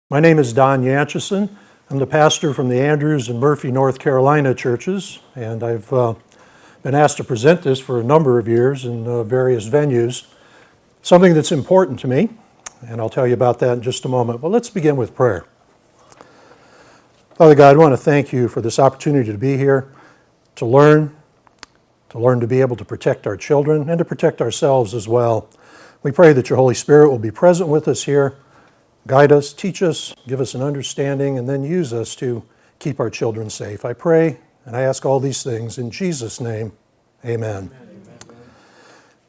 My name is Don Yancheson. I'm the pastor from the Andrews and Murphy, North Carolina churches, and I've been asked to present this for a number of years in various venues. Something that's important to me, and I'll tell you about that in just a moment. But let's begin with prayer. Father God, I want to thank you for this opportunity to be here, to learn to be able to protect our children and to protect ourselves as well. We pray that your Holy Spirit will be present with us here. Guide us, teach us, give us an understanding, and then use us to keep our children safe. I pray and I ask all these things in Jesus' name. Amen. The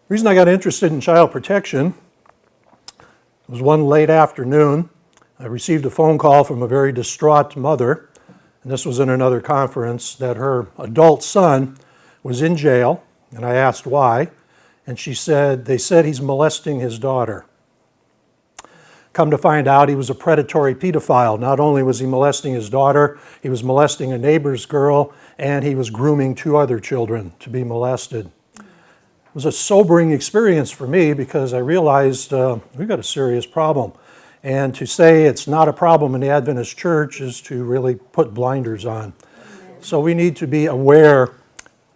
reason I got interested in child protection was one late afternoon. I received a phone call from a very distraught mother, and this was in another conference, that her adult son was in jail, and I asked why, and they said he's molesting his daughter. Come to find out, he was a predatory pedophile. Not only was he molesting his daughter, he was molesting a neighbor's girl, and he was grooming two other children to be molested. It was a sobering experience for me because I realized we've got a serious problem. And to say it's not a problem in the Adventist church is to really put blinders on. So we need to be aware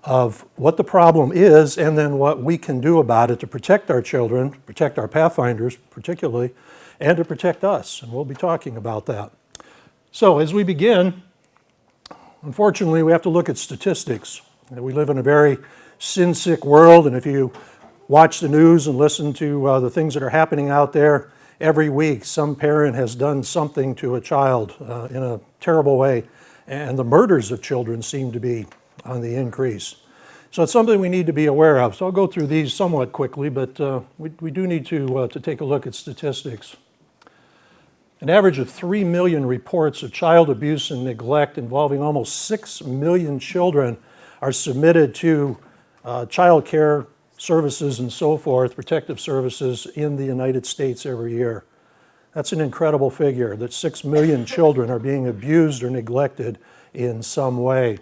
of what the problem is and then what we can do about it to protect our children, protect our Pathfinders particularly, and to protect us, and we'll be talking about that. So as we begin, unfortunately, we have to look at statistics. We live in a very sin-sick world, and if you watch the news and listen to the things that are happening out there, every week some parent has done something to a child in a terrible way, and the murders of children seem to be on the increase. So it's something we need to be aware of. So I'll go through these somewhat quickly, but we do need to take a look at statistics. An average of 3 million reports of child abuse and neglect involving almost 6 million children are submitted to child care services and so forth, protective services in the United States every year. That's an incredible figure, that 6 million children are being abused or neglected in some way.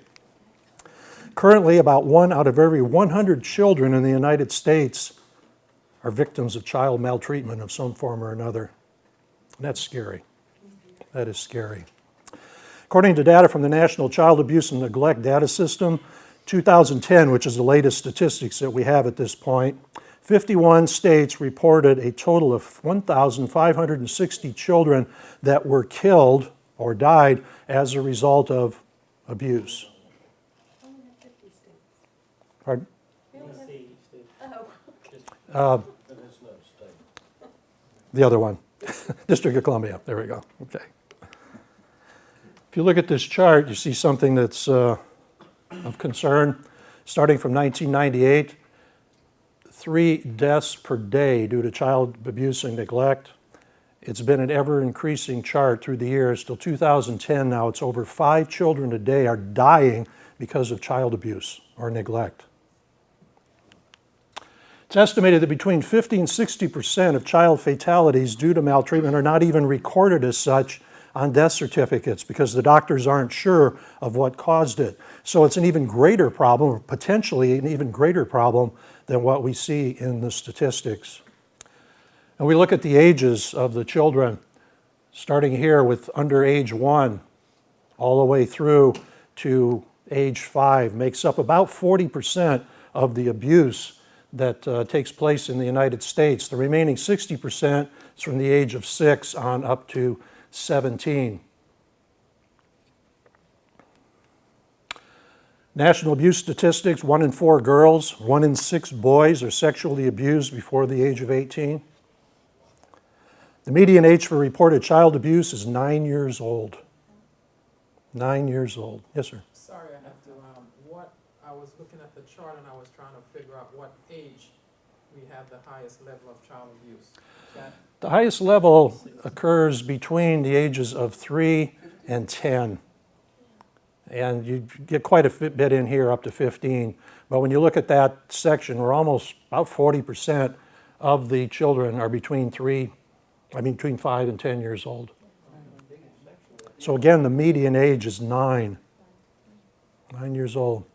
Currently, about 1 out of every 100 children in the United States are victims of child maltreatment of some form or another. And that's scary. That is scary. According to data from the National Child Abuse and Neglect Data System, 2010, which is the latest statistics that we have at this point, 51 states reported a total of 1,560 children that were killed or died as a result of abuse. Pardon? The other one. District of Columbia. There we go. Okay. If you look at this chart, you see something that's of concern. Starting from 1998, 3 deaths per day due to child abuse and neglect. It's been an ever-increasing chart through the years. Till 2010 now, it's over 5 children a day are dying because of child abuse or neglect. It's estimated that between 50 and 60% of child fatalities due to maltreatment are not even recorded as such on death certificates because the doctors aren't sure of what caused it. So it's an even greater problem, or potentially an even greater problem than what we see in the statistics. And we look at the ages of the children, starting here with under age 1, all the way through to age 5, makes up about 40% of the abuse that takes place in the United States. The remaining 60% is from the age of 6 on up to 17. National abuse statistics, 1 in 4 girls, 1 in 6 boys are sexually abused before the age of 18. The median age for reported child abuse is 9 years old. 9 years old. Yes, sir. Sorry, I have to, I was looking at the chart and I was trying to figure out what age we have the highest level of child abuse. The highest level occurs between the ages of 3 and 10. And you get quite a bit in here up to 15. But when you look at that section, we're almost about 40% of the children are between 5 and 10 years old. So again, the median age is 9 years old.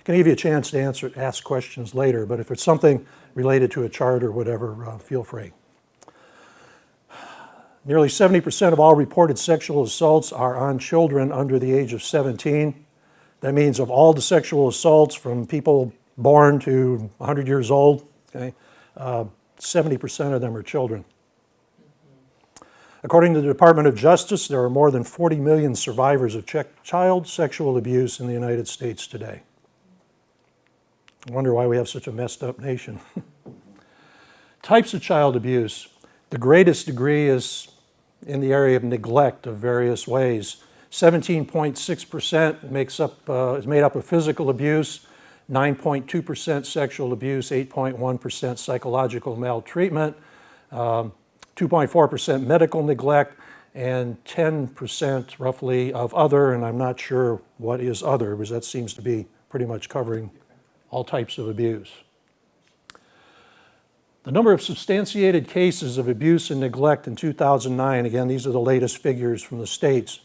Can give you a chance to ask questions later, but if it's something related to a chart or whatever, feel free. Nearly 70% of all reported sexual assaults are on children under the age of 17. That means of all the sexual assaults from people born to 100 years old, okay, 70% of them are children. According to the Department of Justice, there are more than 40 million survivors of child sexual abuse in the United States today. I wonder why we have such a messed up nation. Types of child abuse. The greatest degree is in the area of neglect of various ways. 17.6% is made up of physical abuse, 9.2% sexual abuse, 8.1% psychological maltreatment, 2.4% medical neglect, and 10% roughly of other, and I'm not sure what is other, because that seems to be pretty much covering all types of abuse. The number of substantiated cases of abuse and neglect in 2009, again, these are the latest figures from the states.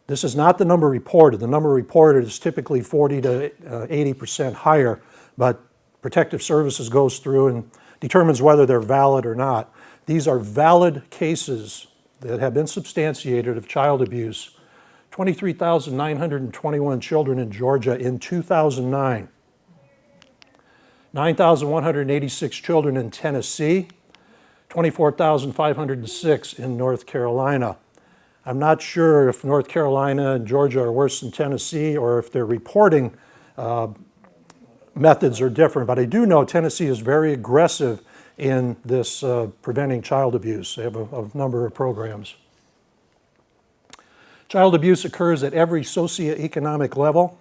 This is not the number reported. The number reported is typically 40 to 80% higher, but Protective Services goes through and determines whether they're valid or not. These are valid cases that have been substantiated of child abuse. 23,921 children in Georgia in 2009. 9,186 children in Tennessee, 24,506 in North Carolina. I'm not sure if North Carolina and Georgia are worse than Tennessee or if their reporting methods are different, but I do know Tennessee is very aggressive in this preventing child abuse. They have a number of programs. Child abuse occurs at every socioeconomic level,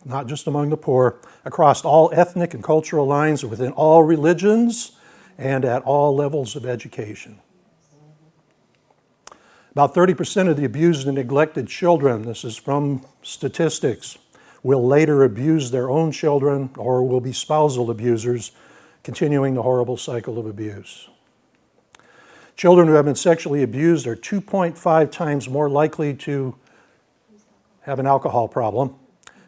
not just among the poor, across all ethnic and cultural lines, within all religions, and at all levels of education. About 30% of the abused and neglected children, this is from statistics, will later abuse their own children or will be spousal abusers, continuing the horrible cycle of abuse. Children who have been sexually abused are 2.5 times more likely to have an alcohol problem.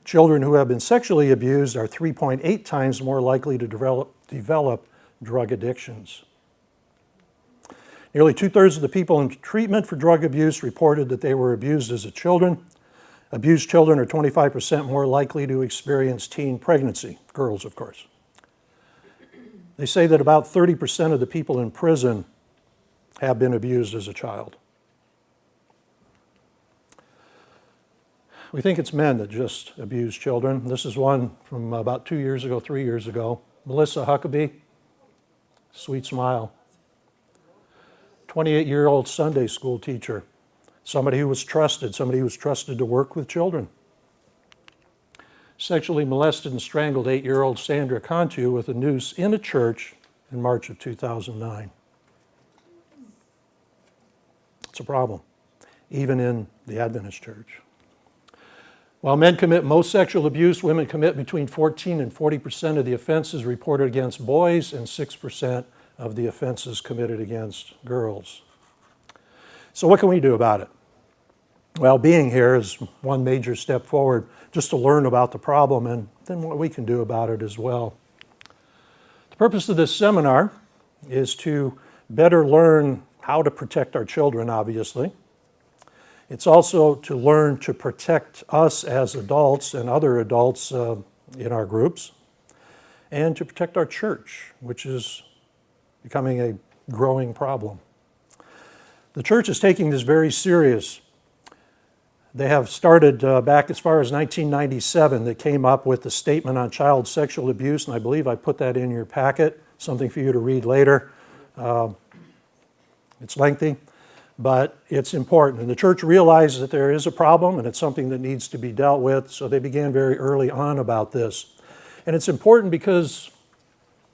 Children who have been sexually abused are 3.8 times more likely to develop drug addictions. Nearly 2/3 of the people in treatment for drug abuse reported that they were abused as a children. Abused children are 25% more likely to experience teen pregnancy, girls, of course. They say that about 30% of the people in prison have been abused as a child. We think it's men that just abuse children. This is one from about 2 years ago, 3 years ago. Melissa Huckabee, sweet smile. 28-year-old Sunday school teacher. Somebody who was trusted to work with children. Sexually molested and strangled 8-year-old Sandra Cantu with a noose in a church in March of 2009. It's a problem, even in the Adventist church. While men commit most sexual abuse, women commit between 14 and 40% of the offenses reported against boys and 6% of the offenses committed against girls. So what can we do about it? Well, being here is one major step forward, just to learn about the problem and then what we can do about it as well. The purpose of this seminar is to better learn how to protect our children, obviously. It's also to learn to protect us as adults and other adults in our groups, and to protect our church, which is becoming a growing problem. The church is taking this very serious. They have started back as far as 1997. They came up with the statement on child sexual abuse, and I believe I put that in your packet, something for you to read later. It's lengthy, but it's important. And the church realizes that there is a problem and it's something that needs to be dealt with, so they began very early on about this. And it's important because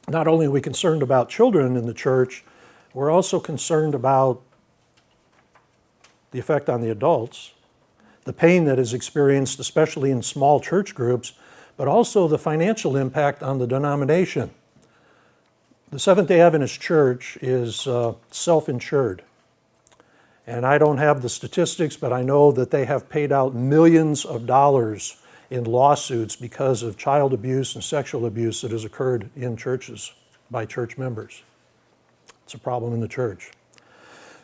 not only are we concerned about children in the church, we're also concerned about the effect on the adults, the pain that is experienced, especially in small church groups, but also the financial impact on the denomination. The Seventh-day Adventist Church is self-insured. And I don't have the statistics, but I know that they have paid out millions of dollars in lawsuits because of child abuse and sexual abuse that has occurred in churches by church members. It's a problem in the church.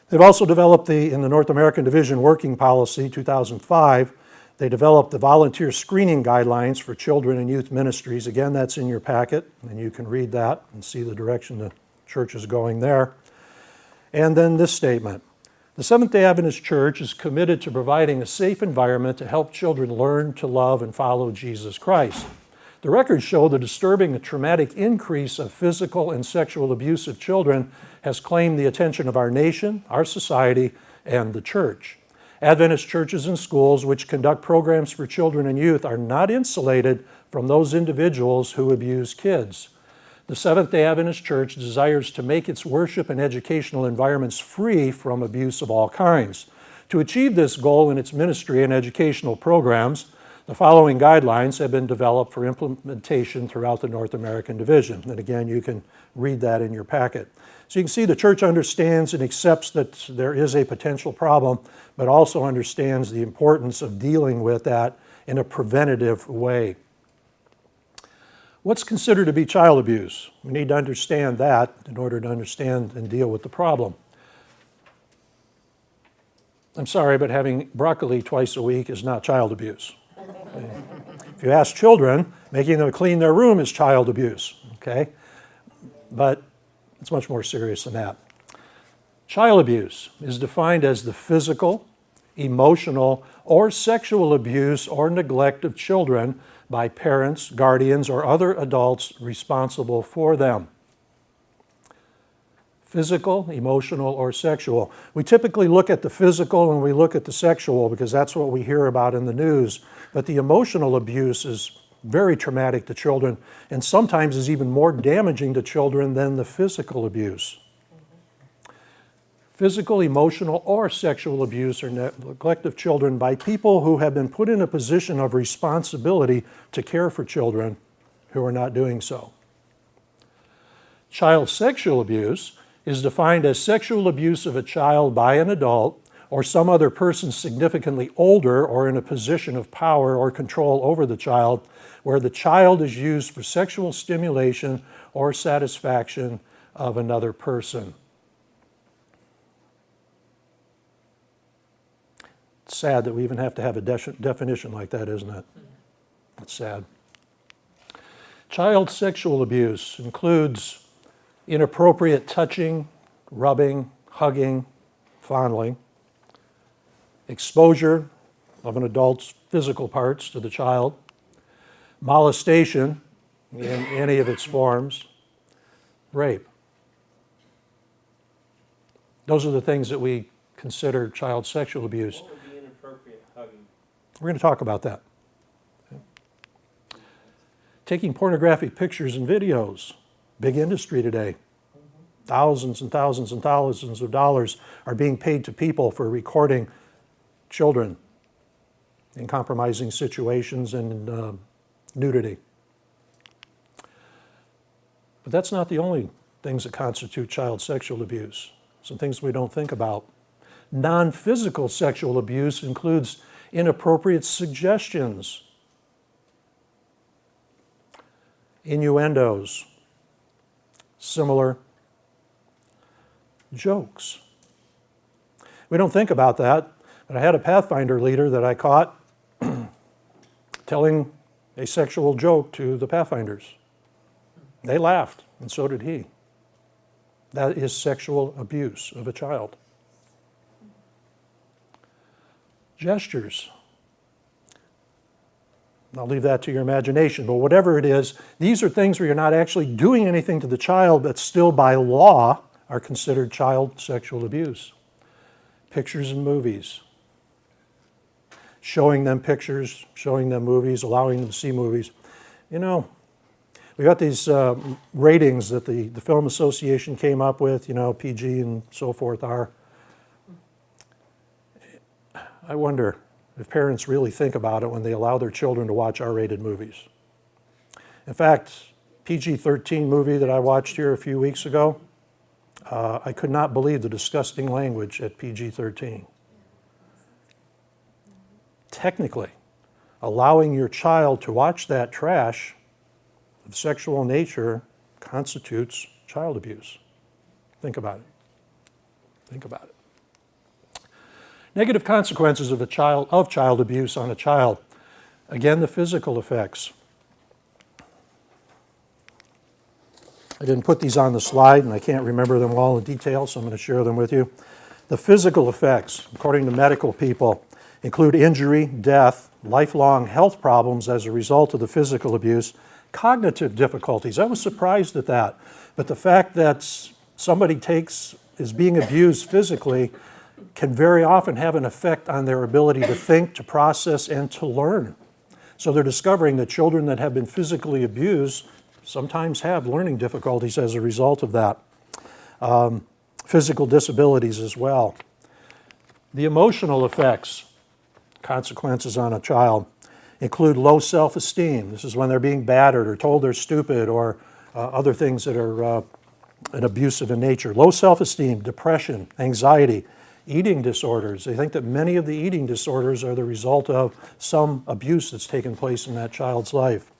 They've also developed in the North American Division Working Policy 2005, they developed the volunteer screening guidelines for children and youth ministries. Again, that's in your packet, and you can read that and see the direction the church is going there. And then this statement: the Seventh-day Adventist Church is committed to providing a safe environment to help children learn to love and follow Jesus Christ. The records show the disturbing and traumatic increase of physical and sexual abuse of children has claimed the attention of our nation, our society, and the church. Adventist churches and schools which conduct programs for children and youth are not insulated from those individuals who abuse kids. The Seventh-day Adventist Church desires to make its worship and educational environments free from abuse of all kinds. To achieve this goal in its ministry and educational programs, the following guidelines have been developed for implementation throughout the North American Division. And again, you can read that in your packet. So you can see the church understands and accepts that there is a potential problem, but also understands the importance of dealing with that in a preventative way. What's considered to be child abuse? We need to understand that in order to understand and deal with the problem. I'm sorry, but having broccoli twice a week is not child abuse. If you ask children, making them clean their room is child abuse, okay? But it's much more serious than that. Child abuse is defined as the physical, emotional, or sexual abuse or neglect of children by parents, guardians, or other adults responsible for them. Physical, emotional, or sexual. We typically look at the physical and we look at the sexual because that's what we hear about in the news. But the emotional abuse is very traumatic to children and sometimes is even more damaging to children than the physical abuse. Physical, emotional, or sexual abuse or neglect of children by people who have been put in a position of responsibility to care for children who are not doing so. Child sexual abuse is defined as sexual abuse of a child by an adult or some other person significantly older or in a position of power or control over the child, where the child is used for sexual stimulation or satisfaction of another person. It's sad that we even have to have a definition like that, isn't it? It's sad. Child sexual abuse includes inappropriate touching, rubbing, hugging, fondling, exposure of an adult's physical parts to the child, molestation in any of its forms, rape. Those are the things that we consider child sexual abuse. What would be inappropriate hugging? We're going to talk about that. Okay. Taking pornographic pictures and videos. Big industry today. Thousands and thousands and thousands of dollars are being paid to people for recording children in compromising situations and nudity. But that's not the only things that constitute child sexual abuse. Some things we don't think about. Non-physical sexual abuse includes inappropriate suggestions, innuendos, similar jokes. We don't think about that, but I had a Pathfinder leader that I caught telling a sexual joke to the Pathfinders. They laughed, and so did he. That is sexual abuse of a child. Gestures. I'll leave that to your imagination, but whatever it is, these are things where you're not actually doing anything to the child, but still by law are considered child sexual abuse. Pictures and movies. Showing them pictures, showing them movies, allowing them to see movies. You know, we got these ratings that the Film Association came up with, you know, PG and so forth are. I wonder if parents really think about it when they allow their children to watch R-rated movies. In fact, PG-13 movie that I watched here a few weeks ago, I could not believe the disgusting language at PG-13. Technically, allowing your child to watch that trash of sexual nature constitutes child abuse. Think about it. Think about it. Negative consequences of child abuse on a child. Again, the physical effects. I didn't put these on the slide, and I can't remember them all in detail, so I'm going to share them with you. The physical effects, according to medical people, include injury, death, lifelong health problems as a result of the physical abuse, cognitive difficulties. I was surprised at that. But the fact that somebody is being abused physically can very often have an effect on their ability to think, to process, and to learn. So they're discovering that children that have been physically abused sometimes have learning difficulties as a result of that. Physical disabilities as well. The emotional effects, consequences on a child, include low self-esteem. This is when they're being battered or told they're stupid or other things that are abusive in nature. Low self-esteem, depression, anxiety, eating disorders. They think that many of the eating disorders are the result of some abuse that's taken place in that child's life.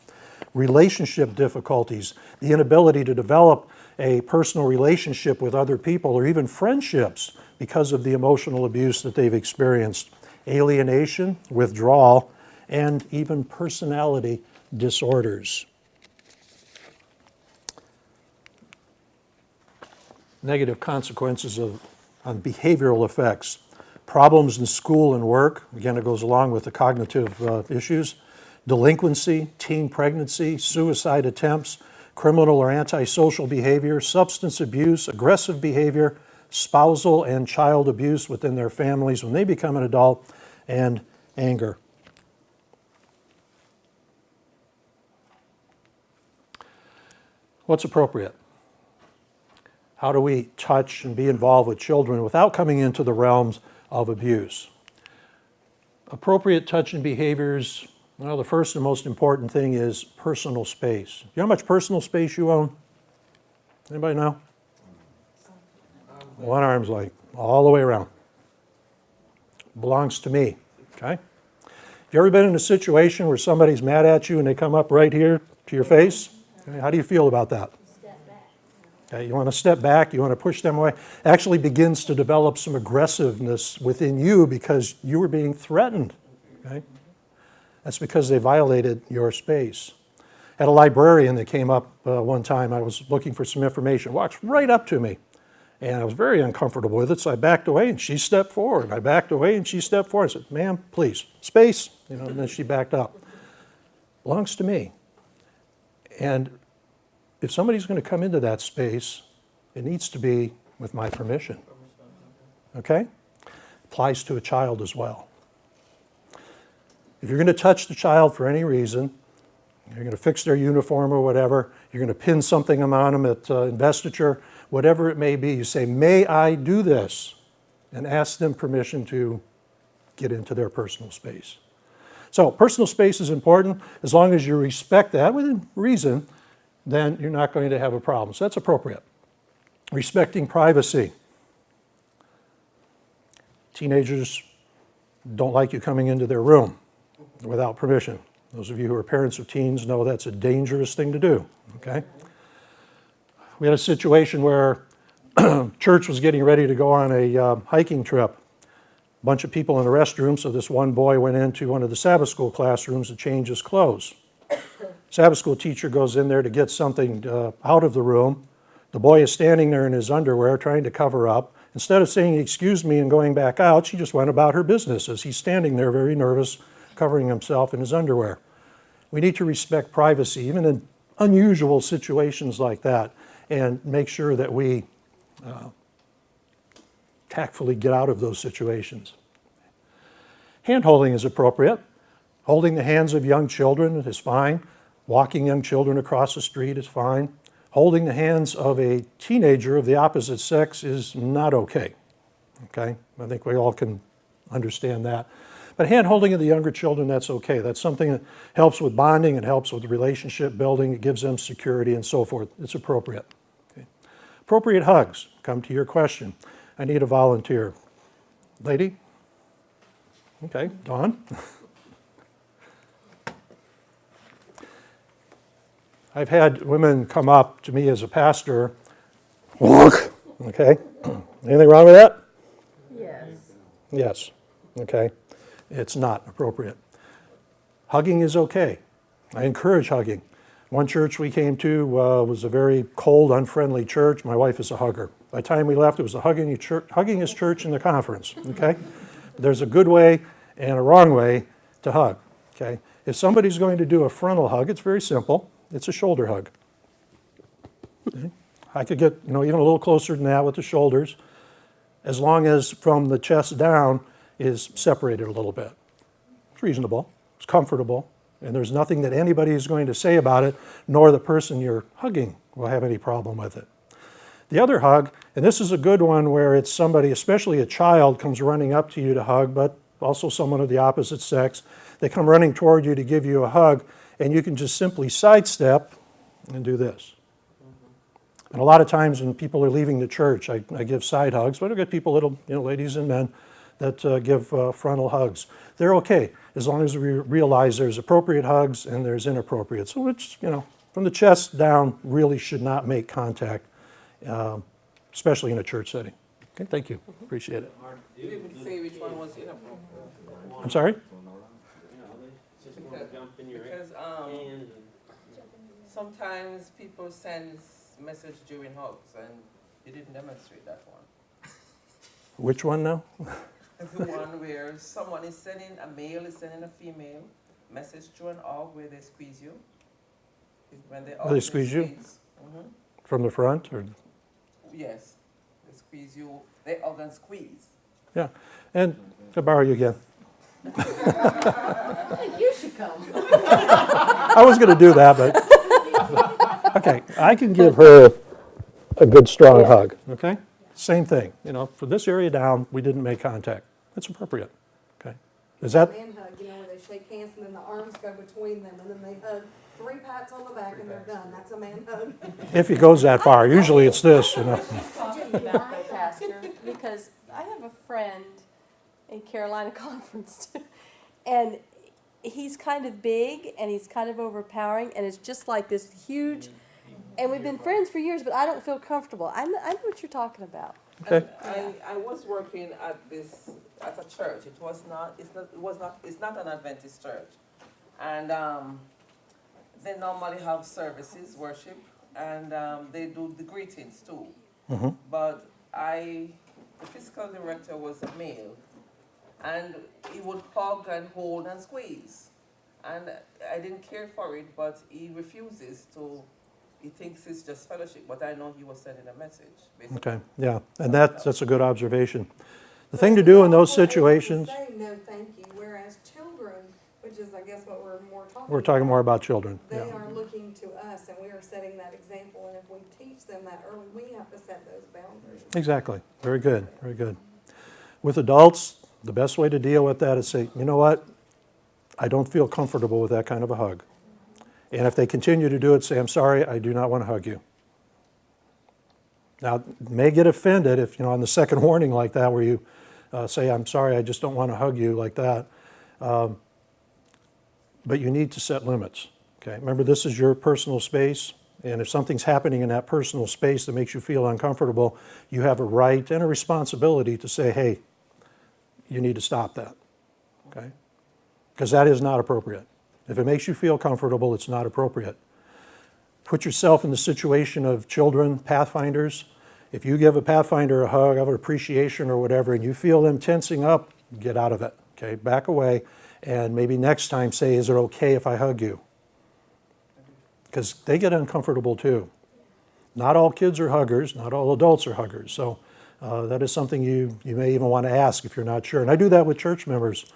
Relationship difficulties, the inability to develop a personal relationship with other people or even friendships because of the emotional abuse that they've experienced. Alienation, withdrawal, and even personality disorders. Negative consequences on behavioral effects. Problems in school and work, again it goes along with the cognitive issues. Delinquency, teen pregnancy, suicide attempts, criminal or antisocial behavior, substance abuse, aggressive behavior, spousal and child abuse within their families when they become an adult, and anger. What's appropriate? How do we touch and be involved with children without coming into the realms of abuse? Appropriate touch and behaviors. Well, the first and most important thing is personal space. You know how much personal space you own? Anybody know? One arm's length, all the way around. Belongs to me, okay? Have you ever been in a situation where somebody's mad at you and they come up right here to your face? Okay, how do you feel about that? Step back. Okay, you want to step back, you want to push them away. It actually begins to develop some aggressiveness within you because you were being threatened, okay? That's because they violated your space. Had a librarian that came up one time. I was looking for some information, walks right up to me. And I was very uncomfortable with it, so I backed away and she stepped forward. I backed away and she stepped forward. I said, ma'am, please, space. And then she backed up. Belongs to me. And if somebody's going to come into that space, it needs to be with my permission. Okay? Applies to a child as well. If you're going to touch the child for any reason, you're going to fix their uniform or whatever, you're going to pin something on them at investiture, whatever it may be, you say, may I do this? And ask them permission to get into their personal space. So personal space is important. As long as you respect that within reason, then you're not going to have a problem. So that's appropriate. Respecting privacy. Teenagers don't like you coming into their room without permission. Those of you who are parents of teens know that's a dangerous thing to do, okay? We had a situation where church was getting ready to go on a hiking trip. A bunch of people in the restroom, so this one boy went into one of the Sabbath school classrooms to change his clothes. Sabbath school teacher goes in there to get something out of the room. The boy is standing there in his underwear trying to cover up. Instead of saying, excuse me, and going back out, she just went about her business as he's standing there very nervous, covering himself in his underwear. We need to respect privacy, even in unusual situations like that, and make sure that we tactfully get out of those situations. Hand-holding is appropriate. Holding the hands of young children is fine. Walking young children across the street is fine. Holding the hands of a teenager of the opposite sex is not okay. Okay? I think we all can understand that. But hand-holding of the younger children, that's okay. That's something that helps with bonding, it helps with relationship building, it gives them security and so forth. It's appropriate. Okay. Appropriate hugs. Come to your question. I need a volunteer. Lady? Okay, Dawn? I've had women come up to me as a pastor. Okay? Anything wrong with that? Yes. Yes. okay? It's not appropriate. Hugging is okay. I encourage hugging. One church we came to was a very cold, unfriendly church. My wife is a hugger. By the time we left, it was the huggingest church in the conference, okay? There's a good way and a wrong way to hug, okay? If somebody's going to do a frontal hug, it's very simple. It's a shoulder hug. Okay? I could get, even a little closer than that with the shoulders, as long as from the chest down is separated a little bit. It's reasonable, it's comfortable, and there's nothing that anybody is going to say about it, nor the person you're hugging will have any problem with it. The other hug, and this is a good one where it's somebody, especially a child, comes running up to you to hug, but also someone of the opposite sex. They come running toward you to give you a hug, and you can just simply sidestep and do this. And a lot of times when people are leaving the church, I give side hugs, but I get people, little ladies and men, that give frontal hugs. They're okay, as long as we realize there's appropriate hugs and there's inappropriate. So it's, from the chest down really should not make contact, especially in a church setting. Okay, thank you. Appreciate it. You didn't say which one was inappropriate. I'm sorry? Because sometimes people send message during hugs, and you didn't demonstrate that one. Which one now? The one where someone is sending, a male is sending a female message through an hug where they squeeze you. When they squeeze you? Mm-hmm. From the front? Or? Yes. They squeeze you. They hug and squeeze. Yeah. And to borrow you again. You should come. I was going to do that, but okay. I can give her a good strong hug. Okay? Same thing. For this area down, we didn't make contact. That's appropriate. Okay? Is that? Man hug, where they shake hands and then the arms go between them and then they hug 3 pats on the back and they're done. That's a man hug. If he goes that far. Usually it's this, Talking about though, Pastor, because I have a friend in Carolina Conference, and he's kind of big and he's kind of overpowering, and it's just like this huge. And we've been friends for years, but I don't feel comfortable. I know what you're talking about. Okay. I was working at a church. It's not an Adventist church, and they normally have services, worship, and they do the greetings too. Mm-hmm. But the physical director was a male, and he would hug and hold and squeeze, and I didn't care for it, but he refuses to. He thinks it's just fellowship, but I know he was sending a message, basically. Okay. Yeah. And that's a good observation. The thing to do in those situations. Say no, thank you. Whereas children, which is I guess what we're more talking. We're talking more about children. They Yeah. are looking to us, and we are setting that example. And if we teach them that early, we have to set those boundaries. Exactly. Very good. Very good. With adults, the best way to deal with that is say, you know what? I don't feel comfortable with that kind of a hug. And if they continue to do it, say, I'm sorry, I do not want to hug you. Now, may get offended if, on the second warning like that, where you say, I'm sorry, I just don't want to hug you like that. But you need to set limits. Okay? Remember, this is your personal space. And if something's happening in that personal space that makes you feel uncomfortable, you have a right and a responsibility to say, hey, you need to stop that. Okay? Because that is not appropriate. If it makes you feel comfortable, it's not appropriate. Put yourself in the situation of children, Pathfinders. If you give a Pathfinder a hug of appreciation or whatever, and you feel them tensing up, get out of it. Okay, back away, and maybe next time say, is it okay if I hug you? Because they get uncomfortable too. Not all kids are huggers, not all adults are huggers. So that is something you may even want to ask if you're not sure. And I do that with church members.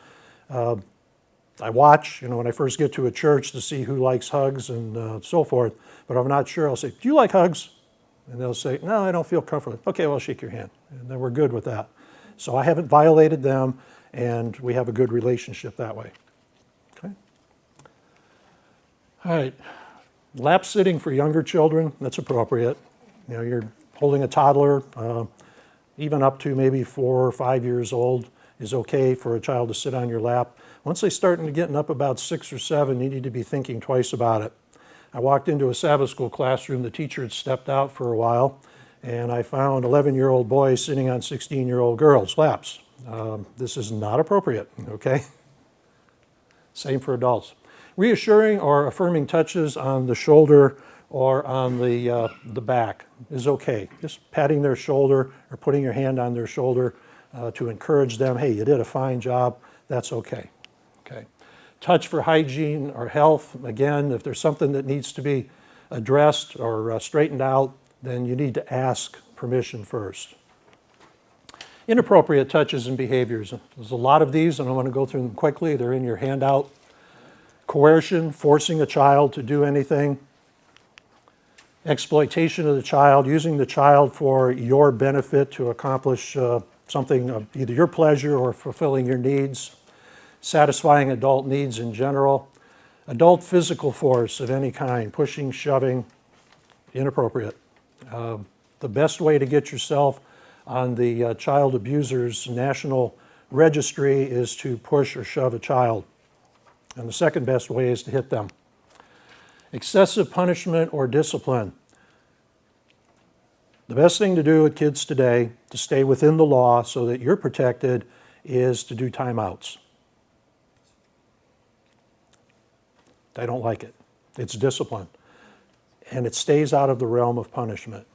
I watch, when I first get to a church to see who likes hugs and so forth. But if I'm not sure, I'll say, do you like hugs? And they'll say, no, I don't feel comfortable. Okay, well, I'll shake your hand. And then we're good with that. So I haven't violated them, and we have a good relationship that way. Okay? All right. Lap sitting for younger children, that's appropriate. You're holding a toddler, even up to maybe 4 or 5 years old is okay for a child to sit on your lap. Once they start getting up about 6 or 7, you need to be thinking twice about it. I walked into a Sabbath school classroom. The teacher had stepped out for a while, and I found 11-year-old boys sitting on 16-year-old girls' laps. This is not appropriate, okay? Same for adults. Reassuring or affirming touches on the shoulder or on the back is okay. Just patting their shoulder or putting your hand on their shoulder to encourage them, hey, you did a fine job, that's okay. Okay. Touch for hygiene or health, again, if there's something that needs to be addressed or straightened out, then you need to ask permission first. Inappropriate touches and behaviors. There's a lot of these, and I want to go through them quickly. They're in your handout. Coercion, forcing a child to do anything. Exploitation of the child, using the child for your benefit to accomplish something of either your pleasure or fulfilling your needs. Satisfying adult needs in general. Adult physical force of any kind, pushing, shoving, inappropriate. The best way to get yourself on the child abusers national registry is to push or shove a child. And the second best way is to hit them. Excessive punishment or discipline. The best thing to do with kids today to stay within the law so that you're protected is to do timeouts. They don't like it. It's discipline. And it stays out of the realm of punishment.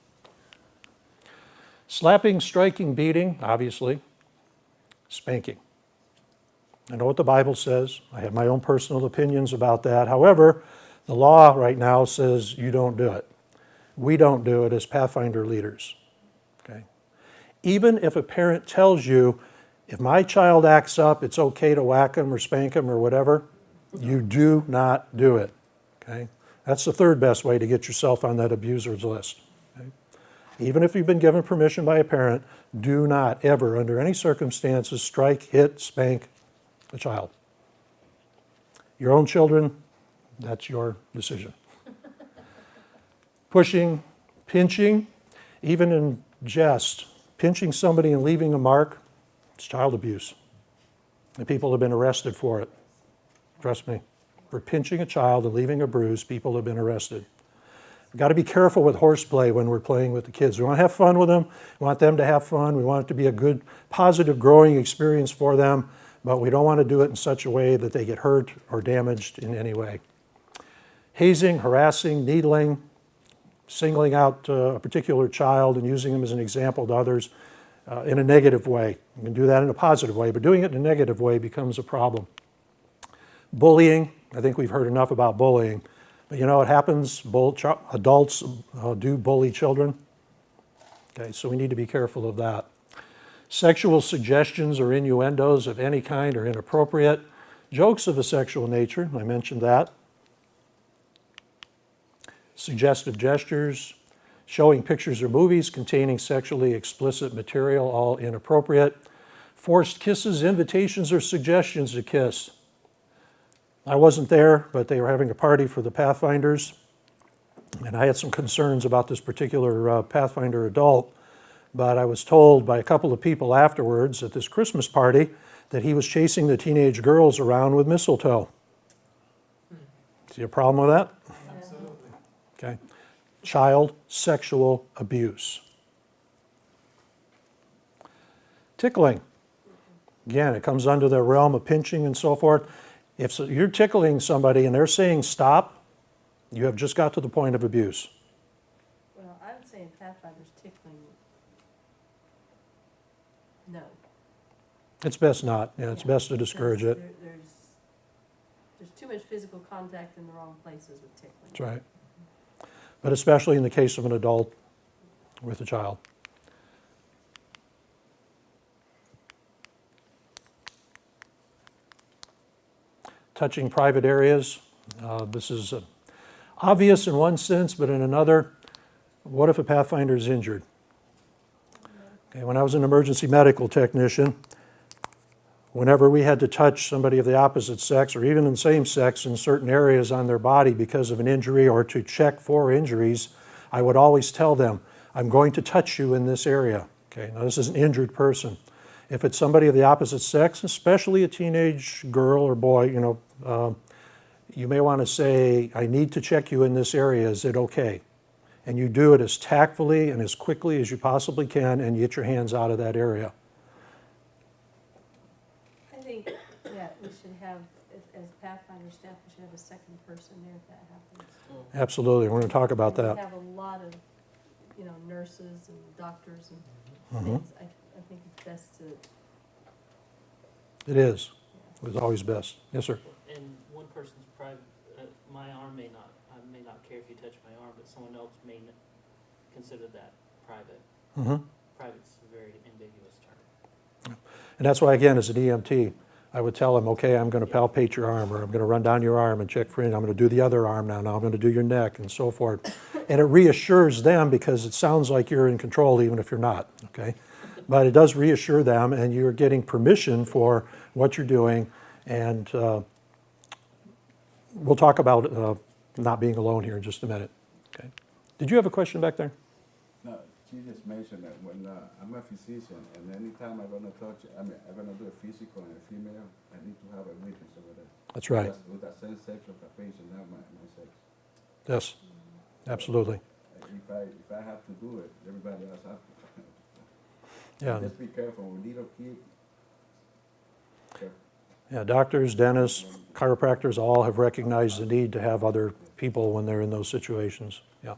Slapping, striking, beating, obviously. Spanking. I know what the Bible says. I have my own personal opinions about that. However, the law right now says you don't do it. We don't do it as Pathfinder leaders. Okay? Even if a parent tells you, if my child acts up, it's okay to whack him or spank him or whatever, you do not do it. Okay? That's the third best way to get yourself on that abuser's list. Okay? Even if you've been given permission by a parent, do not ever, under any circumstances, strike, hit, spank a child. Your own children, that's your decision. Pushing, pinching, even in jest, pinching somebody and leaving a mark, it's child abuse. And people have been arrested for it. Trust me. For pinching a child and leaving a bruise, people have been arrested. We've got to be careful with horseplay when we're playing with the kids. We want to have fun with them. We want them to have fun. We want it to be a good, positive, growing experience for them, but we don't want to do it in such a way that they get hurt or damaged in any way. Hazing, harassing, needling, singling out a particular child and using them as an example to others in a negative way. You can do that in a positive way, but doing it in a negative way becomes a problem. Bullying, I think we've heard enough about bullying. But you know what happens? Adults do bully children. Okay, so we need to be careful of that. Sexual suggestions or innuendos of any kind are inappropriate. Jokes of a sexual nature, I mentioned that. Suggestive gestures, showing pictures or movies containing sexually explicit material, all inappropriate. Forced kisses, invitations, or suggestions to kiss. I wasn't there, but they were having a party for the Pathfinders, and I had some concerns about this particular Pathfinder adult, but I was told by a couple of people afterwards at this Christmas party that he was chasing the teenage girls around with mistletoe. See a problem with that? Absolutely. Okay. Child sexual abuse. Tickling. Again, it comes under the realm of pinching and so forth. If you're tickling somebody and they're saying stop, you have just got to the point of abuse. Well, I would say in Pathfinders, tickling, no. It's best not. Yeah, it's best to discourage Because it. There's too much physical contact in the wrong places with tickling. That's right. But especially in the case of an adult with a child. Touching private areas. This is obvious in one sense, but in another, what if a Pathfinder is injured? Okay, when I was an emergency medical technician, whenever we had to touch somebody of the opposite sex or even in the same sex in certain areas on their body because of an injury or to check for injuries, I would always tell them, I'm going to touch you in this area. Okay, now this is an injured person. If it's somebody of the opposite sex, especially a teenage girl or boy, you may want to say, I need to check you in this area. Is it okay? And you do it as tactfully and as quickly as you possibly can and get your hands out of that area. that we should have, as Pathfinder staff, we should have a second person there if that happens. Absolutely, we're going to talk about And that. we have a lot of, nurses and doctors and Mhm. things. I think it's best to, It is. It was always best. Yes, sir. And one person's private, my arm I may not care if you touch my arm, but someone else may consider that private. Mhm. Private's a very ambiguous term. And that's why, again, as an EMT, I would tell them, okay, I'm going to palpate your arm, or I'm going to run down your arm and check for it. I'm going to do the other arm now. Now I'm going to do your neck, and so forth. And it reassures them because it sounds like you're in control even if you're not, okay? But it does reassure them, and you're getting permission for what you're doing. And we'll talk about not being alone here in just a minute, okay? Did you have a question back there? No, she just mentioned that when I'm a physician, and anytime I'm gonna I'm gonna do a physical on a female, I need to have a witness over there. That's right. With the same sex of the patient, not my sex. Yes, absolutely. If I have to do it, everybody else has to. Yeah. Just be careful with little kids. Careful. Yeah, doctors, dentists, chiropractors all have recognized the need to have other people when they're in those situations. Yeah.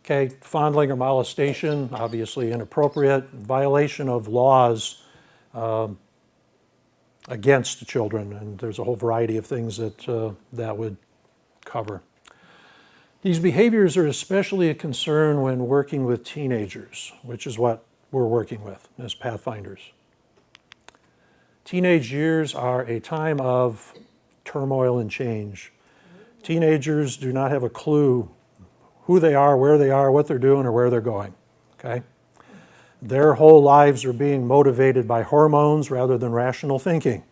Okay, fondling or molestation, obviously inappropriate. Violation of laws against the children, and there's a whole variety of things that that would cover. These behaviors are especially a concern when working with teenagers, which is what we're working with as Pathfinders. Teenage years are a time of turmoil and change. Teenagers do not have a clue who they are, what they're doing, or where they're going, okay? Their whole lives are being motivated by hormones rather than rational thinking.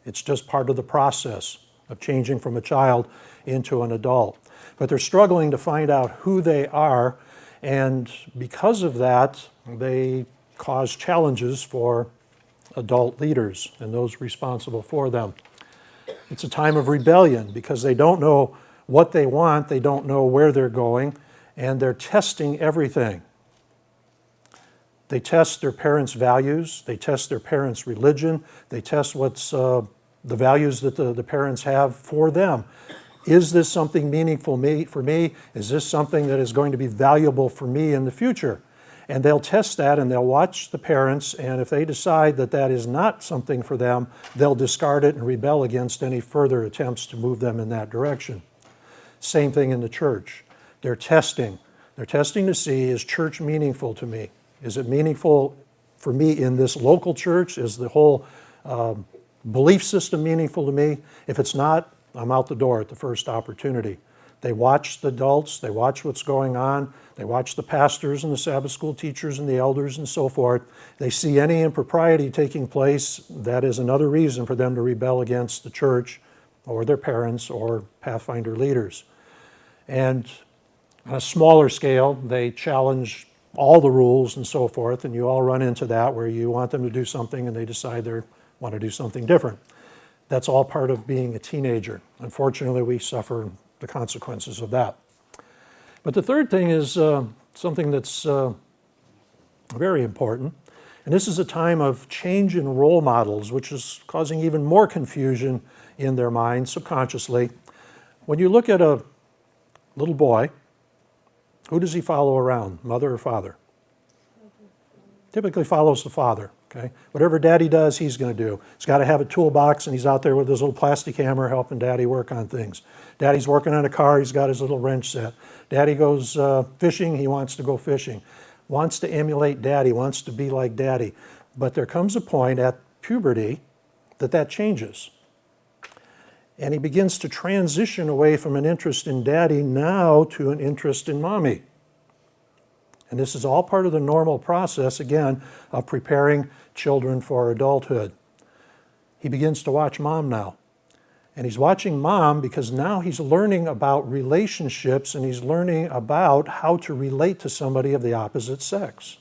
It's just part of the process of changing from a child into an adult. But they're struggling to find out who they are, and because of that, they cause challenges for adult leaders and those responsible for them. It's a time of rebellion because they don't know what they want, they don't know where they're going, and they're testing everything. They test their parents' values, they test their parents' religion, they test what's the values that the parents have for them. Is this something meaningful for me? Is this something that is going to be valuable for me in the future? And they'll test that and they'll watch the parents, and if they decide that that is not something for them, they'll discard it and rebel against any further attempts to move them in that direction. Same thing in the church. They're testing. They're testing to see, is church meaningful to me? Is it meaningful for me in this local church? Is the whole belief system meaningful to me? If it's not, I'm out the door at the first opportunity. They watch the adults, they watch what's going on, they watch the pastors and the Sabbath school teachers and the elders and so forth. They see any impropriety taking place, that is another reason for them to rebel against the church or their parents or Pathfinder leaders. And on a smaller scale, they challenge all the rules and so forth, and you all run into that where you want them to do something and they decide they want to do something different. That's all part of being a teenager. Unfortunately, we suffer the consequences of that. But the third thing is something that's very important, and this is a time of change in role models, which is causing even more confusion in their minds subconsciously. When you look at a little boy, who does he follow around, mother or father? Typically follows the father, okay? Whatever daddy does, he's going to do. He's got to have a toolbox, and he's out there with his little plastic hammer helping daddy work on things. Daddy's working on a car, he's got his little wrench set. Daddy goes fishing, he wants to go fishing. Wants to emulate daddy, wants to be like daddy. But there comes a point at puberty that changes. And he begins to transition away from an interest in daddy now to an interest in mommy. And this is all part of the normal process, again, of preparing children for adulthood. He begins to watch mom now. And he's watching mom because now he's learning about relationships and he's learning about how to relate to somebody of the opposite sex.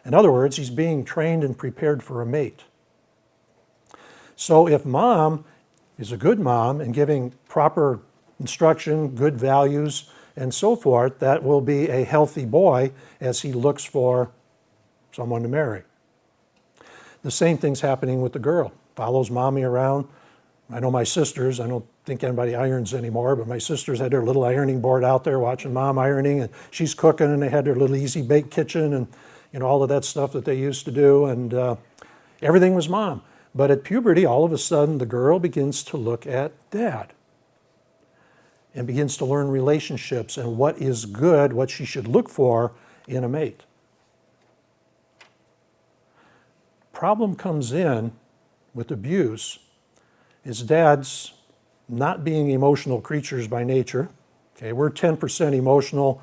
In other words, he's being trained and prepared for a mate. So if mom is a good mom and giving proper instruction, good values, and so forth, that will be a healthy boy as he looks for someone to marry. The same thing's happening with the girl. follows mommy around. I know my sisters, I don't think anybody irons anymore, but my sisters had their little ironing board out there watching mom ironing, and she's cooking, and they had their little easy bake kitchen and all of that stuff that they used to do, and everything was mom. But at puberty, all of a sudden, the girl begins to look at dad and begins to learn relationships and what is good, what she should look for in a mate. Problem comes in with abuse is dads not being emotional creatures by nature. Okay, we're 10% emotional.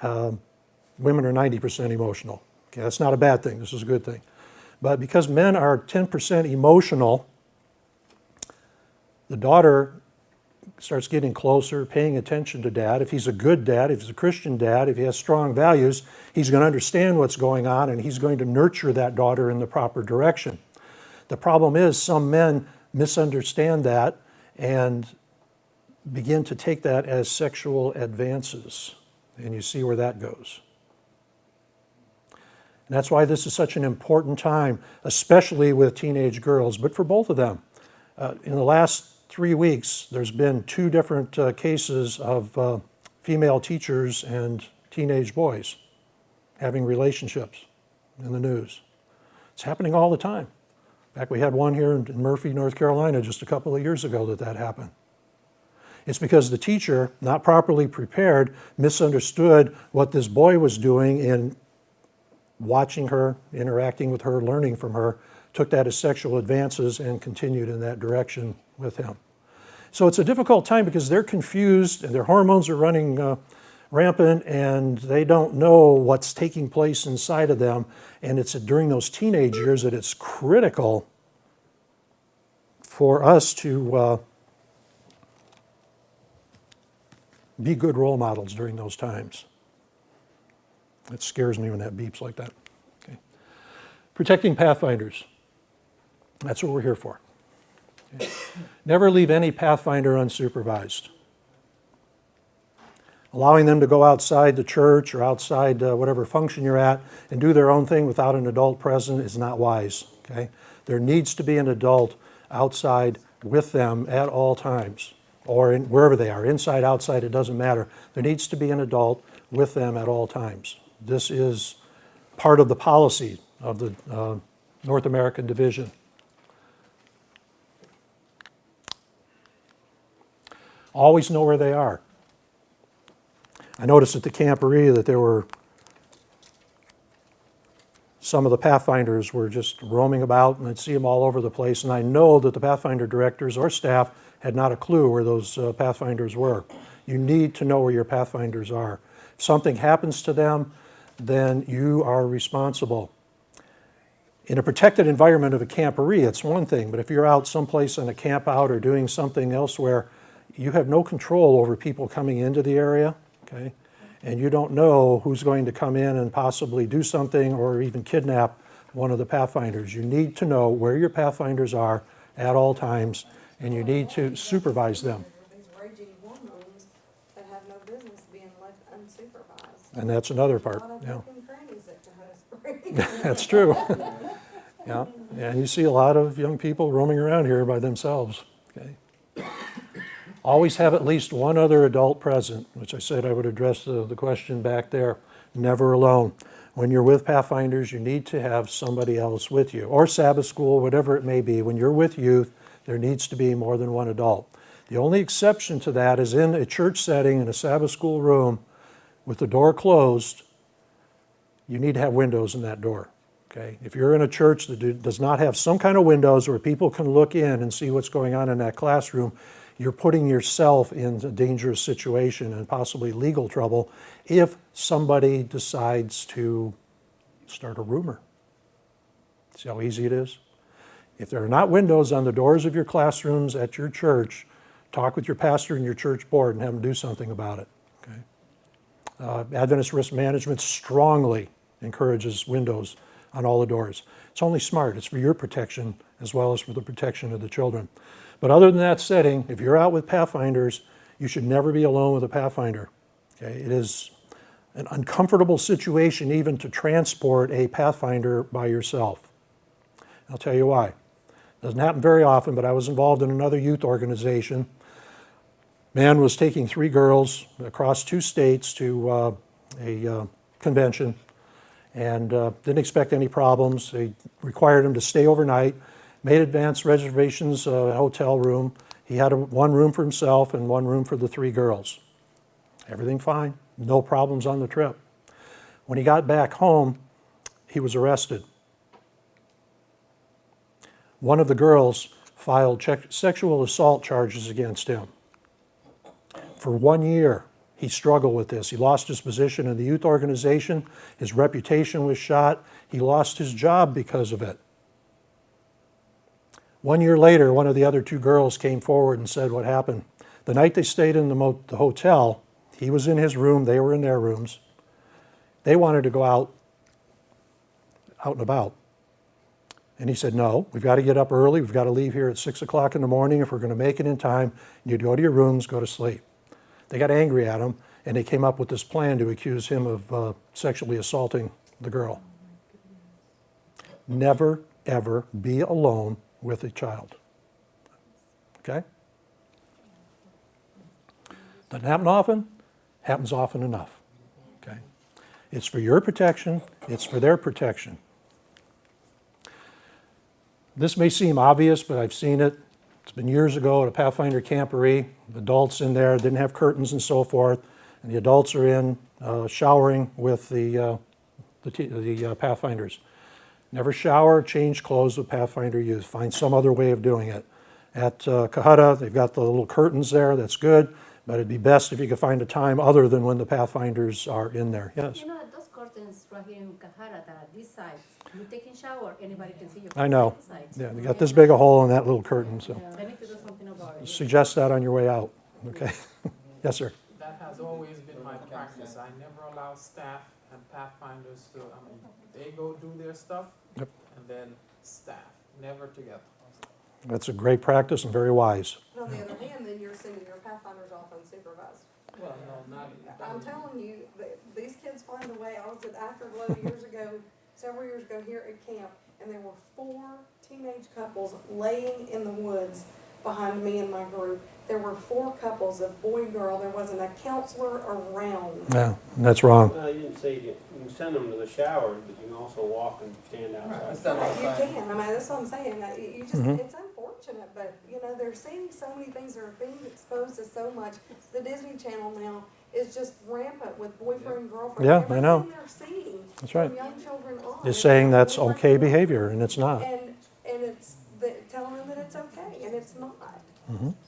Women are 90% emotional. Okay, that's not a bad thing. This is a good thing. But because men are 10% emotional, the daughter starts getting closer, paying attention to dad. If he's a good dad, if he's a Christian dad, if he has strong values, he's going to understand what's going on, and he's going to nurture that daughter in the proper direction. The problem is some men misunderstand that and begin to take that as sexual advances, and you see where that goes. And that's why this is such an important time, especially with teenage girls, but for both of them. In the last 3 weeks, there's been 2 different cases of female teachers and teenage boys having relationships in the news. It's happening all the time. In fact, we had one here in Murphy, North Carolina, just a couple of years ago that happened. It's because the teacher, not properly prepared, misunderstood what this boy was doing in watching her, interacting with her, learning from her, took that as sexual advances and continued in that direction with him. So it's a difficult time because they're confused and their hormones are running rampant and they don't know what's taking place inside of them. And it's during those teenage years that it's critical for us to be good role models during those times. It scares me when that beeps like that. Okay. Protecting Pathfinders. That's what we're here for. Okay. Never leave any Pathfinder unsupervised. Allowing them to go outside the church or outside whatever function you're at and do their own thing without an adult present is not wise. Okay? There needs to be an adult outside with them at all times, or wherever they are, inside, outside, it doesn't matter. There needs to be an adult with them at all times. This is part of the policy of the North American Division. Always know where they are. I noticed at the camporee that there were some of the Pathfinders were just roaming about, and I'd see them all over the place, and I know that the Pathfinder directors or staff had not a clue where those Pathfinders were. You need to know where your Pathfinders are. If something happens to them, then you are responsible. In a protected environment of a camporee, it's one thing, but if you're out someplace on a camp out or doing something elsewhere, you have no control over people coming into the area, okay? And you don't know who's going to come in and possibly do something or even kidnap one of the Pathfinders. You need to know where your Pathfinders are at all times, and you need to supervise them. These raging hormones that have no business being left unsupervised. And that's another A part, lot of yeah. broken crannies at the high spring. That's true. Yeah, and you see a lot of young people roaming around here by themselves, okay? Always have at least one other adult present, which I said I would address the question back there. Never alone. When you're with Pathfinders, you need to have somebody else with you, or Sabbath school, whatever it may be. When you're with youth, there needs to be more than one adult. The only exception to that is in a church setting, in a Sabbath school room, with the door closed, you need to have windows in that door. Okay? If you're in a church that does not have some kind of windows where people can look in and see what's going on in that classroom, you're putting yourself in a dangerous situation and possibly legal trouble if somebody decides to start a rumor. See how easy it is? If there are not windows on the doors of your classrooms at your church, talk with your pastor and your church board and have them do something about it. Okay? Adventist Risk Management strongly encourages windows on all the doors. It's only smart. It's for your protection as well as for the protection of the children. But other than that setting, if you're out with Pathfinders, you should never be alone with a Pathfinder. Okay? It is an uncomfortable situation even to transport a Pathfinder by yourself. I'll tell you why. Doesn't happen very often, but I was involved in another youth organization. Man was taking 3 girls across 2 states to a convention and didn't expect any problems. They required him to stay overnight, made advance reservations, a hotel room. He had one room for himself and one room for the 3 girls. Everything fine, no problems on the trip. When he got back home, he was arrested. One of the girls filed sexual assault charges against him. For 1 year, he struggled with this. He lost his position in the youth organization. His reputation was shot. He lost his job because of it. 1 year later, one of the other 2 girls came forward and said what happened. The night they stayed in the hotel, he was in his room, they were in their rooms. They wanted to go out and about. And he said, no, we've got to get up early. We've got to leave here at 6 o'clock in the morning if we're going to make it in time. You'd go to your rooms, go to sleep. They got angry at him, and they came up with this plan to accuse him of sexually assaulting the girl. Never, ever be alone with a child. Okay? Doesn't happen often, happens often enough. Okay? It's for your protection, it's for their protection. This may seem obvious, but I've seen it. It's been years ago at a Pathfinder camporee. The adults in there didn't have curtains and so forth, and the adults are in showering with the Pathfinders. Never shower, change clothes with Pathfinder youth. Find some other way of doing it. At Kahutta, they've got the little curtains there. That's good, but it'd be best if you could find a time other than when the Pathfinders are in there. Yes? You know, those curtains right here in Kahara that are this side, you taking shower, anybody can see your I know. side. Yeah, they got this big a hole in that little curtain, so They need to do something about it. suggest that on your way out. Okay? Yes, sir. That has always been my practice. I never allow staff and Pathfinders to, they go do their stuff, Yep. and then staff, never together. That's a great practice and very wise. On the other hand, then you're sending your Pathfinders off unsupervised. Well, no, not. I'm telling you, these kids find a way. I was at Afterglow several years ago here at camp, and there were 4 teenage couples laying in the woods behind me and my group. There were 4 couples of boy and girl. There wasn't a counselor around. Yeah, that's wrong. Well, you didn't say you can send them to the shower, but you can also walk and stand outside. Stand You outside. can. I mean, that's what I'm saying. You just, it's unfortunate, but you know, they're seeing so many things. They're being exposed to so much. The Disney Channel now is just rampant with boyfriend, girlfriend. Yeah, I know. Everything they're seeing That's right. from young children on. Is saying that's okay behavior, and it's not. And it's telling them that it's okay, and it's not.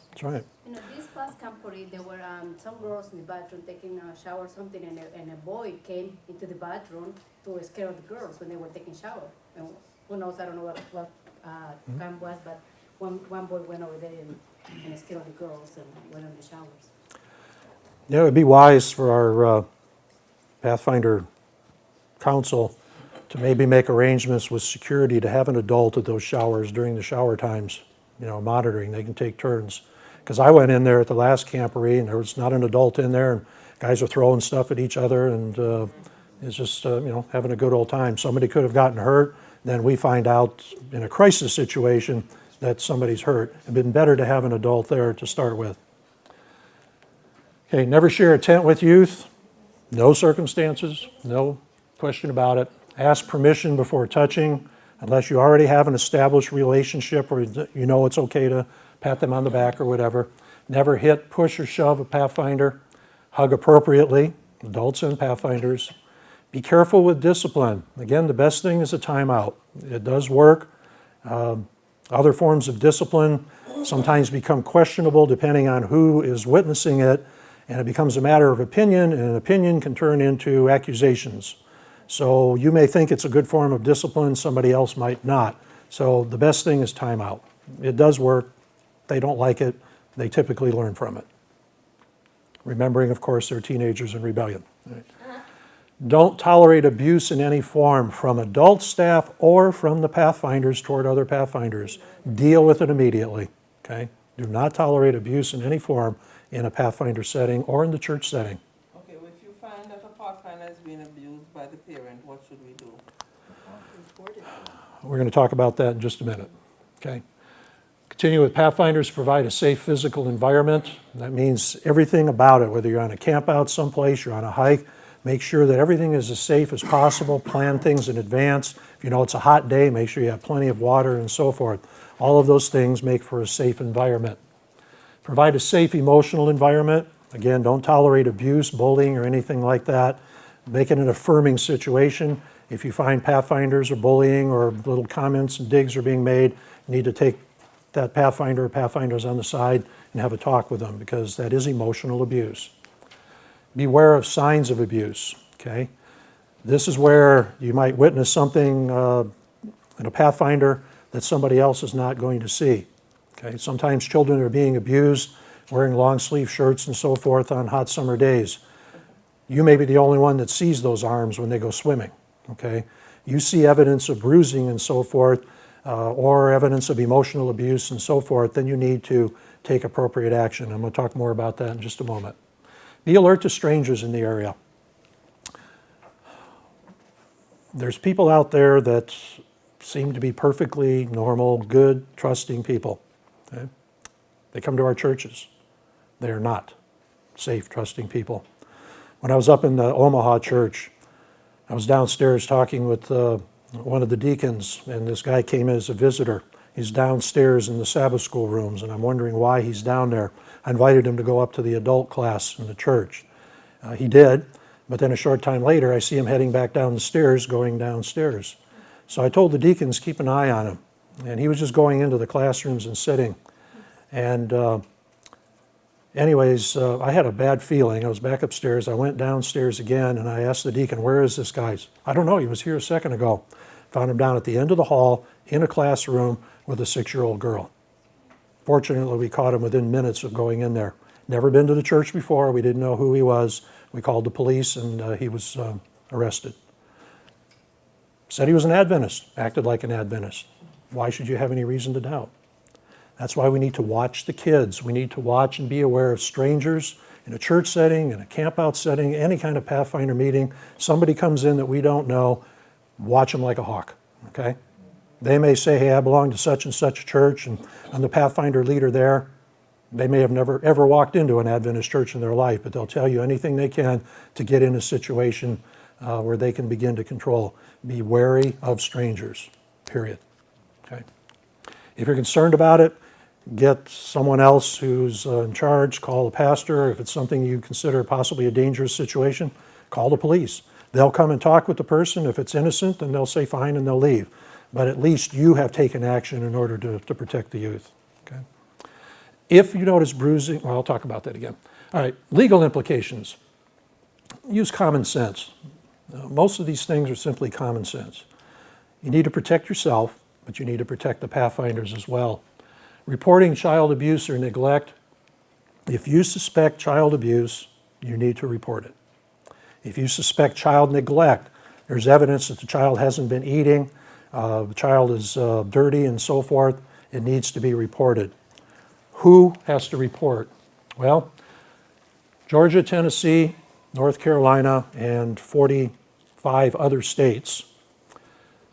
That's right. You know, this past camporee, there were some girls in the bathroom taking a shower or something, and a boy came into the bathroom to scare the girls when they were taking shower. And who knows, I don't know what camp was, but one boy went over there and scared the girls and went in the showers. Yeah, it would be wise for our Pathfinder Council to maybe make arrangements with security to have an adult at those showers during the shower times, you know, monitoring. They can take turns. Because I went in there at the last camporee, and there was not an adult in there, and guys were throwing stuff at each other, and it's just, you know, having a good old time. Somebody could have gotten hurt. Then we find out in a crisis situation that somebody's hurt. It'd been better to have an adult there to start with. Okay, never share a tent with youth. No circumstances, no question about it. Ask permission before touching, unless you already have an established relationship or you know it's okay to pat them on the back or whatever. Never hit, push, or shove a Pathfinder. Hug appropriately, adults and Pathfinders. Be careful with discipline. Again, the best thing is a timeout. It does work. Other forms of discipline sometimes become questionable depending on who is witnessing it, and it becomes a matter of opinion, and an opinion can turn into accusations. So you may think it's a good form of discipline, somebody else might not. So the best thing is timeout. It does work. They don't like it. They typically learn from it. Remembering, of course, they're teenagers in rebellion. Right. Don't tolerate abuse in any form from adult staff or from the Pathfinders toward other Pathfinders. Deal with it immediately, okay? Do not tolerate abuse in any form in a Pathfinder setting or in the church setting. Okay, well, if you find that a Pathfinder is being abused by the parent, what should we do? We're going to talk about that in just a minute, okay? Continue with Pathfinders, provide a safe physical environment. That means everything about it, whether you're on a camp out someplace, you're on a hike, make sure that everything is as safe as possible, plan things in advance. If you know it's a hot day, make sure you have plenty of water and so forth. All of those things make for a safe environment. Provide a safe emotional environment. Again, don't tolerate abuse, bullying, or anything like that. Make it an affirming situation. If you find Pathfinders or bullying or little comments and digs are being made, you need to take that Pathfinder or Pathfinders on the side and have a talk with them, because that is emotional abuse. Beware of signs of abuse, okay? This is where you might witness something in a Pathfinder that somebody else is not going to see, okay? Sometimes children are being abused, wearing long sleeve shirts and so forth on hot summer days. You may be the only one that sees those arms when they go swimming, okay? You see evidence of bruising and so forth, or evidence of emotional abuse and so forth, then you need to take appropriate action. I'm going to talk more about that in just a moment. Be alert to strangers in the area. There's people out there that seem to be perfectly normal, good, trusting people. Okay? They come to our churches. They are not safe, trusting people. When I was up in the Omaha church, I was downstairs talking with one of the deacons, and this guy came as a visitor. He's downstairs in the Sabbath school rooms, and I'm wondering why he's down there. I invited him to go up to the adult class in the church. He did, but then a short time later, I see him heading back down the stairs, going downstairs. So I told the deacons, keep an eye on him. And he was just going into the classrooms and sitting. And anyways, I had a bad feeling. I was back upstairs. I went downstairs again, and I asked the deacon, where is this guy? I don't know. He was here a second ago. Found him down at the end of the hall in a classroom with a 6-year-old girl. Fortunately, we caught him within minutes of going in there. Never been to the church before. We didn't know who he was. We called the police, and he was arrested. Said he was an Adventist, acted like an Adventist. Why should you have any reason to doubt? That's why we need to watch the kids. We need to watch and be aware of strangers in a church setting, in a camp-out setting, any kind of Pathfinder meeting. Somebody comes in that we don't know, watch them like a hawk, okay? They may say, hey, I belong to such and such church, and I'm the Pathfinder leader there. They may have never ever walked into an Adventist church in their life, but they'll tell you anything they can to get in a situation where they can begin to control. Be wary of strangers, period. Okay. If you're concerned about it, get someone else who's in charge, call the pastor. If it's something you consider possibly a dangerous situation, call the police. They'll come and talk with the person. If it's innocent, then they'll say fine and they'll leave. But at least you have taken action in order to protect the youth. Okay? If you notice bruising, well, I'll talk about that again. All right, legal implications. Use common sense. Most of these things are simply common sense. You need to protect yourself, but you need to protect the Pathfinders as well. Reporting child abuse or neglect. If you suspect child abuse, you need to report it. If you suspect child neglect, there's evidence that the child hasn't been eating, the child is dirty and so forth, it needs to be reported. Who has to report? Well, Georgia, Tennessee, North Carolina, and 45 other states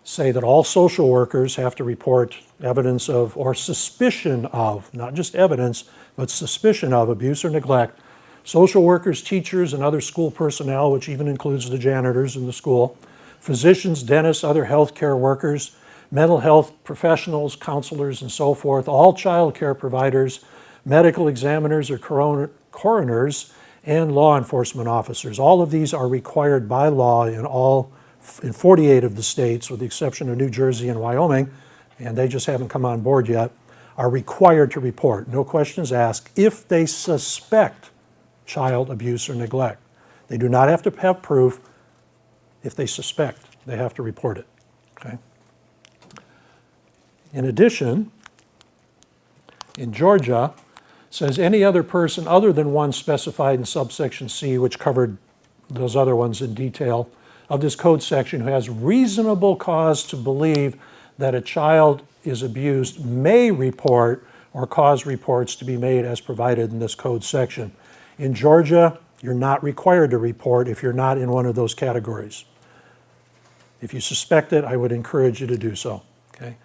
say that all social workers have to report evidence of or suspicion of, not just evidence, but suspicion of abuse or neglect. Social workers, teachers, and other school personnel, which even includes the janitors in the school, physicians, dentists, other healthcare workers, mental health professionals, counselors, and so forth, all child care providers, medical examiners or coroners, and law enforcement officers. All of these are required by law in 48 of the states, with the exception of New Jersey and Wyoming, and they just haven't come on board yet, are required to report, no questions asked, if they suspect child abuse or neglect. They do not have to have proof. If they suspect, they have to report it. Okay? In addition, in Georgia, it says any other person other than one specified in subsection C, which covered those other ones in detail, of this code section who has reasonable cause to believe that a child is abused may report or cause reports to be made as provided in this code section. In Georgia, you're not required to report if you're not in one of those categories. If you suspect it, I would encourage you to do so. Okay?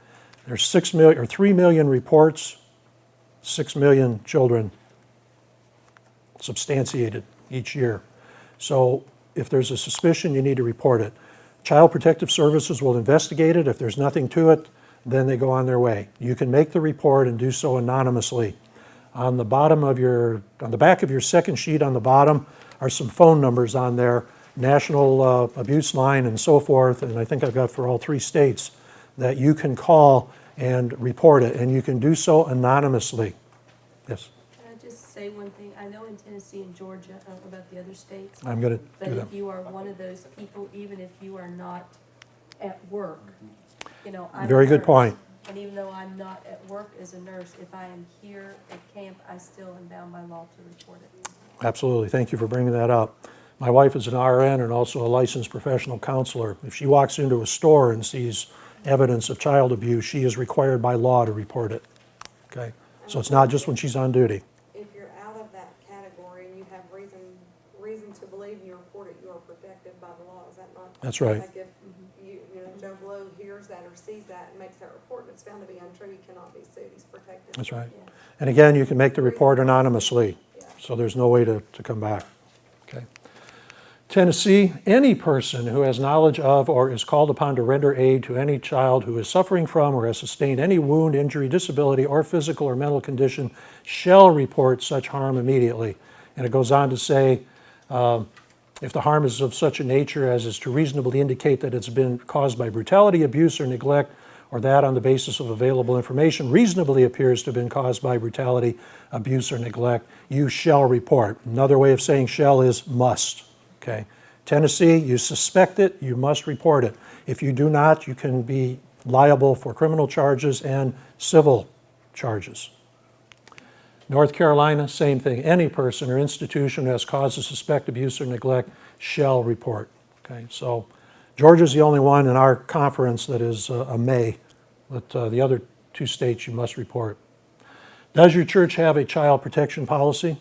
There's 3 million reports 6 million children substantiated each year. So if there's a suspicion, you need to report it. Child Protective Services will investigate it. If there's nothing to it, then they go on their way. You can make the report and do so anonymously. On the back of your second sheet on the bottom are some phone numbers on there, National Abuse Line and so forth, and I think I've got for all 3 states, that you can call and report it, and you can do so anonymously. Yes, Can I just say one thing? I know in Tennessee and Georgia, I don't know about the other states, I'm going to but do that. if you are one of those people, even if you are not at work, you know, I'm a Very good nurse, point. And even though I'm not at work as a nurse, if I am here at camp, I still am bound by law to report it. Absolutely. Thank you for bringing that up. My wife is an RN and also a licensed professional counselor. If she walks into a store and sees evidence of child abuse, she is required by law to report it. Okay? So it's not just when she's on duty. If you're out of that category and you have reason to believe you report it, you are protected by the law, is that not? That's right. Like if you know, Joe Blow hears that or sees that and makes that report and it's found to be untrue, he cannot be sued, he's protected. That's right. Yeah. And again, you can make the report anonymously, Yeah. so there's no way to come back. Okay. Tennessee, any person who has knowledge of or is called upon to render aid to any child who is suffering from or has sustained any wound, injury, disability, or physical or mental condition shall report such harm immediately. And it goes on to say, if the harm is of such a nature as is to reasonably indicate that it's been caused by brutality, abuse, or neglect, or that on the basis of available information reasonably appears to have been caused by brutality, abuse, or neglect, you shall report. Another way of saying shall is must. Okay. Tennessee, you suspect it, you must report it. If you do not, you can be liable for criminal charges and civil charges. North Carolina, same thing. Any person or institution who has cause to suspect abuse or neglect shall report. Okay, so Georgia's the only one in our conference that is a may, but the other 2 states you must report. Does your church have a child protection policy?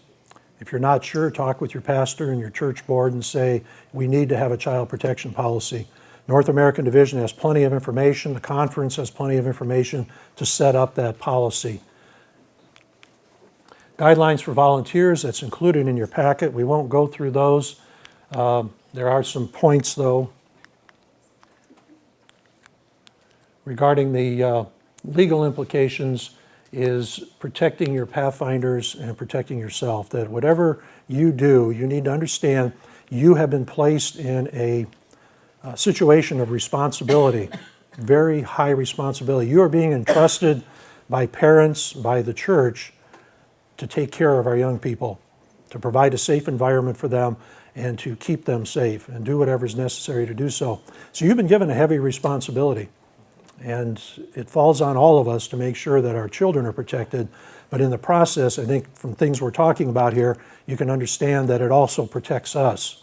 If you're not sure, talk with your pastor and your church board and say, we need to have a child protection policy. North American Division has plenty of information. The conference has plenty of information to set up that policy. Guidelines for volunteers, that's included in your packet. We won't go through those. There are some points, though, regarding the legal implications is protecting your Pathfinders and protecting yourself. That whatever you do, you need to understand you have been placed in a situation of responsibility, very high responsibility. You are being entrusted by parents, by the church, to take care of our young people, to provide a safe environment for them, and to keep them safe, and do whatever is necessary to do so. So you've been given a heavy responsibility, and it falls on all of us to make sure that our children are protected. But in the process, I think from things we're talking about here, you can understand that it also protects us.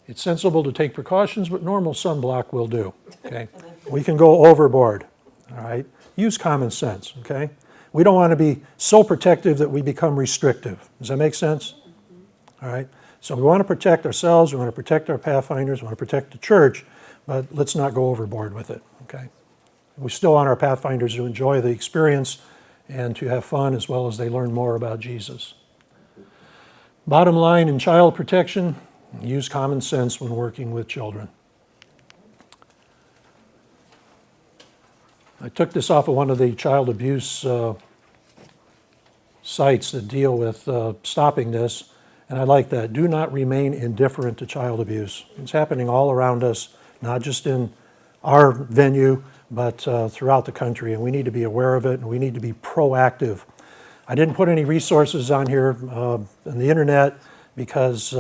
It's sensible to take precautions, but normal sunblock will do, okay? We can go overboard, all right? Use common sense, okay? We don't want to be so protective that we become restrictive. Does that make sense? All right? So we want to protect ourselves, we want to protect our Pathfinders, we want to protect the church, but let's not go overboard with it, okay? We still want our Pathfinders to enjoy the experience and to have fun as well as they learn more about Jesus. Bottom line in child protection, use common sense when working with children. I took this off of one of the child abuse sites that deal with stopping this, and I like that. Do not remain indifferent to child abuse. It's happening all around us, not just in our venue, but throughout the country, and we need to be aware of it, and we need to be proactive. I didn't put any resources on here on the internet because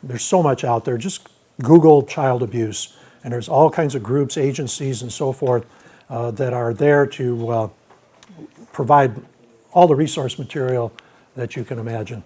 there's so much out there. Just Google child abuse, and there's all kinds of groups, agencies, and so forth that are there to provide all the resource material that you can imagine.